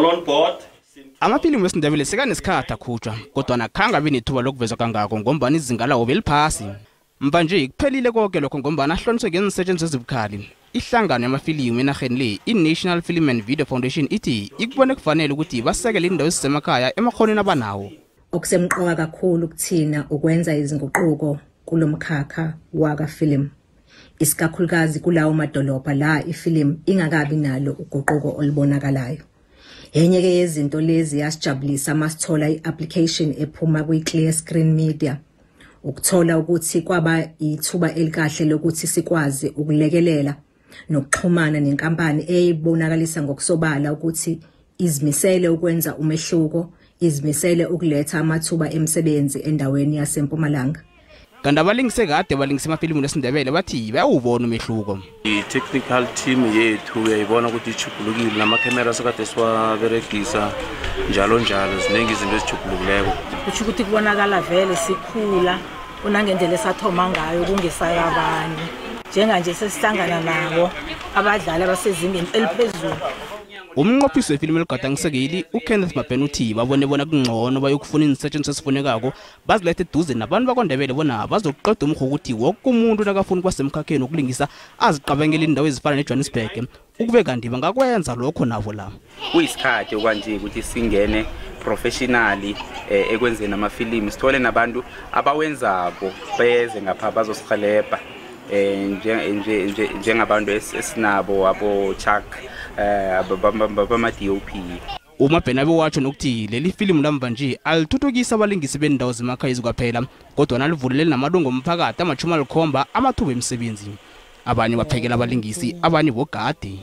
all on board. Amafilimu wesiNdebele sekanesikhatha khutshwa kodwa nakhanga binethuba lokuvezwa kangako ngombana izinga lawo beliphasi. Mvanje kuphelile konke lokho ngombana ahlonyiswe ngeensetjenziswa ezibukhali. Ihlangano yamafilimu enarheni le i-National Film and Video Foundation ithi ikubone kufanele ukuthi basekele indawo ezisemakhaya emakhonweni abanawo. Okusemqoka kakhulu kuthina ukwenza izinguquko kulomkhakha wakafilimu. Isikakhulukazi kulawo madolobha la ifilimu ingakabi nalo uguquko olubonakalayo. Enye ke yezinto lezi yasijabulisa masithola i-application ephuma kwi-Clear Screen Media. Ukuthola ukuthi kwaba ithuba elikahle lokuthi sikwazi ukulekelela nokuxhumana nenkampani eyibonakalisa ngokusobala ukuthi izimisele ukwenza umehluko, izimisele ukuletha amathuba emisebenzi endaweni yaseMpumalanga. Kanti abalingise kade balingisa amafilimu wesiNdebele bathi bayawubona umehluko. I-technical team yethu uyayibona ukuthi ichugulukile namakhamera sekade siwaberegisa njalo njalo ziningi izinto ezichugulukileko. Kusho ukuthi kubonakala vele sikhula unangendlela esathoma ngayo kungesayabani. Njenganje sesihlangana nabo abadlali abasezingeni eliphezulu. Umnqophisi wefilimu eligadangisekeli uKenneth Mabhena uthi babone bona kungcono bayokufuna iinsetjenziswa esifunekako bazilethe eduze nabantu bakwaNdebele bona bazokuqeda umkho ukuthi wonke umuntu nakafuna kwasemkhakheni wokulingisa aziqabangela indawo ezifana neJohannesburg ukube kanti bangakwenza lokho nabo la. Kuyisikhathi okwanje ukuthi singene professionally ekwenzeni amafilimu sithole nabantu abawenzako beze ngapha bazosihelebha njengabantu esinabo abo Chuck bama-DOP. uMabhena bewatsho nokuthi leli filimu lamva nje alithuthukisa abalingisi bendawo zemakhaya ezikwaphela kodwa nalivulele namalungu omphakathi ama-70 amathuba emisebenzi. Abanye baphekela abalingisi abanye bogade.